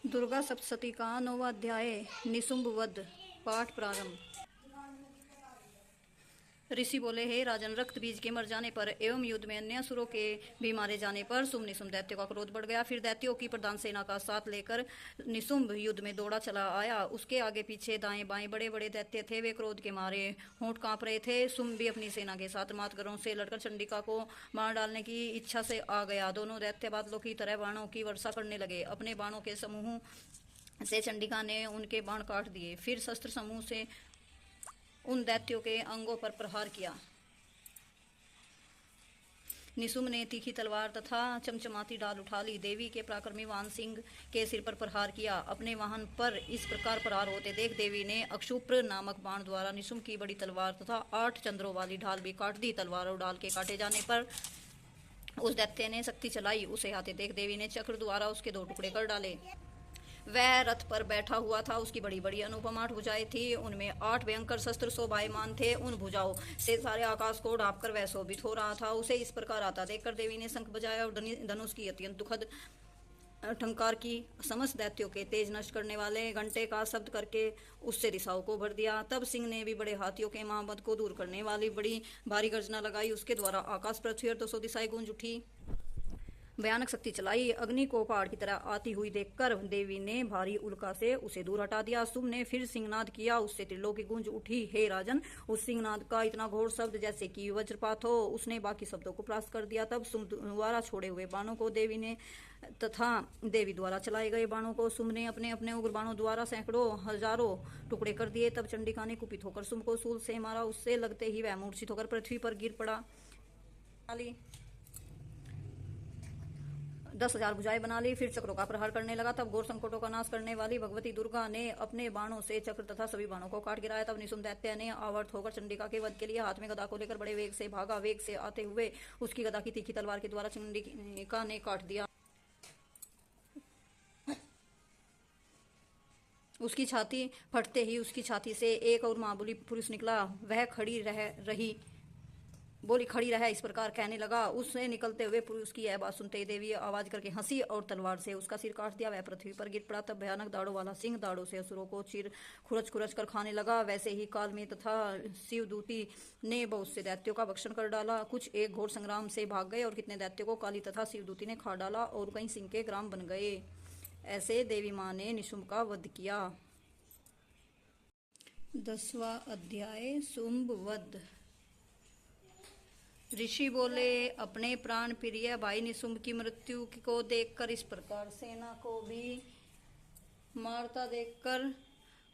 दुर्गा सप्तशती का 9वां अध्याय निशुंभ वध। पाठ प्रारंभ। ऋषि बोले, हे राजन, रक्त बीज के मर जाने पर एवं युद्ध में अन्य असुरों के भी मारे जाने पर शुंभ निशुंभ दैत्यों का क्रोध बढ़ गया। फिर दैत्यों की प्रधान सेना का साथ लेकर निशुंभ युद्ध में दौड़ा चला आया। उसके आगे पीछे दाएं बाएं बड़े बड़े दैत्य थे। वे क्रोध के मारे होंठ कांप रहे थे। शुंभ भी अपनी सेना के साथ मातगरों से लड़कर चंडिका को मार डालने की इच्छा से आ गया। दोनों दैत्य बादलों की तरह बाणों की वर्षा करने लगे। अपने बाणों के समूह से चंडिका ने उनके बाण काट दिए। फिर शस्त्र समूह से उन दैत्यों के अंगों पर प्रहार किया। निशुंभ ने तीखी तलवार तथा चमचमाती ढाल उठा ली। देवी के पराक्रमी वाहन सिंह के सिर पर प्रहार किया। अपने वाहन पर इस प्रकार प्रहार होते देख देवी ने अक्षुप्र नामक बाण द्वारा निशुंभ की बड़ी तलवार तथा 8 चंद्रों वाली ढाल भी काट दी। तलवार और ढाल के काटे जाने पर उस दैत्य ने शक्ति चलाई। उसे आते देख देवी ने चक्र द्वारा उसके 2 टुकड़े कर डाले। वह रथ पर बैठा हुआ था। उसकी बड़ी बड़ी अनुपम 8 भुजाएं थी। उनमें 8 भयंकर शस्त्र शोभायमान थे। उन भुजाओं से सारे आकाश को ढांपकर वह शोभित हो रहा था। उसे इस प्रकार आता देखकर देवी ने शंख बजाया और धनुष की अत्यंत दुखद ठंकार की। समस्त दैत्यों के तेज नष्ट करने वाले घंटे का शब्द करके उससे रिसाव को भर दिया। तब सिंह ने भी बड़े हाथियों के महामद को दूर करने वाली बड़ी भारी गर्जना लगाई। उसके द्वारा आकाश, पृथ्वी और 200 दिशाएं गूंज उठी। भयानक शक्ति चलाई। अग्नि को पहाड़ की तरह आती हुई देखकर देवी ने भारी उल्का से उसे दूर हटा दिया। शुंभ ने फिर सिंहनाद किया। उससे त्रिलोकी गूंज उठी। हे राजन, उस सिंहनाद का इतना घोर शब्द जैसे कि वज्रपात हो। उसने बाकी शब्दों को परास्त कर दिया। तब शुंभ द्वारा छोड़े हुए बाणों को देवी ने तथा देवी द्वारा चलाए गए बाणों को शुंभ ने अपने अपने उग्र बाणों द्वारा सैकड़ों हजारों टुकड़े कर दिए। तब चंडिका ने कुपित होकर शुंभ को शूल से मारा। उससे लगते ही वह मूर्छित होकर पृथ्वी पर गिर पड़ा। 10,000 भुजाएं बना ली। फिर चक्रों का प्रहार करने लगा। तब घोर संकटों का नाश करने वाली भगवती दुर्गा ने अपने बाणों से चक्र तथा सभी बाणों को काट गिराया। तब निशुंभ दैत्य ने आवर्त होकर चंडिका के वध के लिए हाथ में गदा को लेकर बड़े वेग से भागा। वेग से आते हुए उसकी गदा की तीखी तलवार के द्वारा चंडिका ने काट दिया। उसकी छाती फटते ही उसकी छाती से एक और महाबली पुरुष निकला। वह खड़ी रह इस प्रकार कहने लगा। उससे निकलते हुए पुरुष की यह बात सुनते ही देवी आवाज करके हंसी और तलवार से उसका सिर काट दिया। वह पृथ्वी पर गिर पड़ा। तब भयानक दाढ़ों वाला सिंह दाढ़ों से असुरों को चीर खुरच कर खाने लगा। वैसे ही काल में तथा शिवदूती ने बहुत से दैत्यों का भक्षण कर डाला। कुछ एक घोर संग्राम से भाग गए और कितने दैत्यों को काली तथा शिवदूती ने खा डाला और कई सिंह के ग्राम बन गए। ऐसे देवी माँ ने निशुंभ का वध किया। 10वां अध्याय शुंभ वध। ऋषि बोले, अपने प्राण प्रिय भाई निशुंभ की मृत्यु को देखकर इस प्रकार सेना को भी मारता देखकर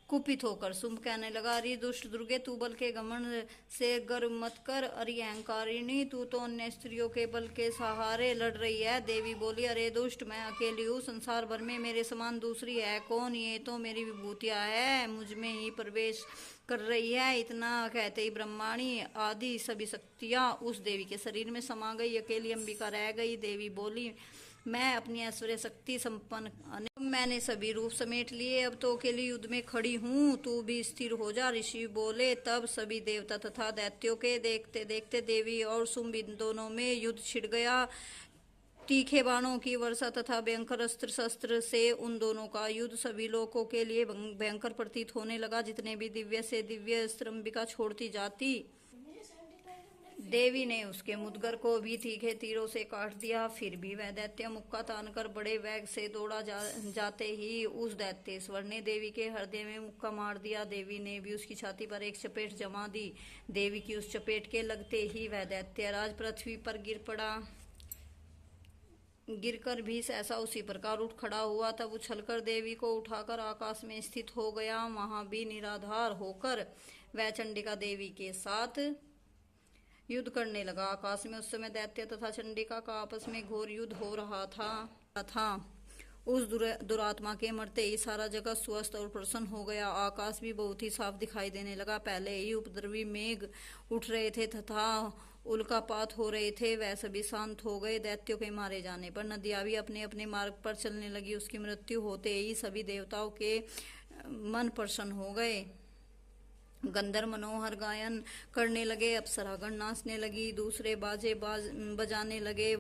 कुपित होकर शुंभ कहने लगा, अरे दुष्ट दुर्गे, तू बल के घमंड से गर्व मत कर। अरे अहंकारिणी, तू तो अन्य स्त्रियों के बल के सहारे लड़ रही है। देवी बोली, अरे दुष्ट, मैं अकेली हूँ। संसार भर में मेरे समान दूसरी है कौन? ये तो मेरी विभूतियाँ है, मुझ में ही प्रवेश कर रही है। इतना कहते ही ब्रह्माणी आदि सभी शक्तियाँ उस देवी के शरीर में समा गई। अकेली अंबिका रह गई। देवी बोली, मैं अपनी ऐश्वर्य शक्ति संपन्न, मैंने सभी रूप समेट लिए। अब तो अकेली युद्ध में खड़ी हूँ, तू भी स्थिर हो जा। ऋषि बोले, तब सभी देवता तथा दैत्यों के देखते देखते देवी और शुंभ दोनों में युद्ध छिड़ गया। तीखे बाणों की वर्षा तथा भयंकर अस्त्र शस्त्र से उन दोनों का युद्ध सभी लोगों के लिए भयंकर प्रतीत होने लगा। जितने भी दिव्य से दिव्य अस्त्र अंबिका छोड़ती जाती, देवी ने उसके मुदगर को भी तीखे तीरों से काट दिया। फिर भी वह दैत्य मुक्का तानकर बड़े वेग से दौड़ा जाते ही उस दैत्येश्वर ने देवी के हृदय में मुक्का मार दिया। देवी ने भी उसकी छाती पर एक चपेट जमा दी। देवी की उस चपेट के लगते ही वह दैत्यराज पृथ्वी पर गिर पड़ा। गिरकर भी सहसा उसी प्रकार उठ खड़ा हुआ। तब उछलकर देवी को उठाकर आकाश में स्थित हो गया। वहां भी निराधार होकर वह चंडिका देवी के साथ युद्ध करने लगा। आकाश में उस समय दैत्य तथा चंडिका का आपस में घोर युद्ध हो रहा था। उस दुरात्मा के मरते ही सारा जगत स्वस्थ और प्रसन्न हो गया। आकाश भी बहुत ही साफ दिखाई देने लगा। पहले ही उपद्रवी मेघ उठ रहे थे तथा उल्कापात हो रहे थे, वह सभी शांत हो गए। दैत्यों के मारे जाने पर नदियां भी अपने अपने मार्ग पर चलने लगी। उसकी मृत्यु होते ही सभी देवताओं के मन प्रसन्न हो गए। गंधर्व मनोहर गायन करने लगे। अप्सरागण नाचने लगी। दूसरे बाजे बजाने लगे।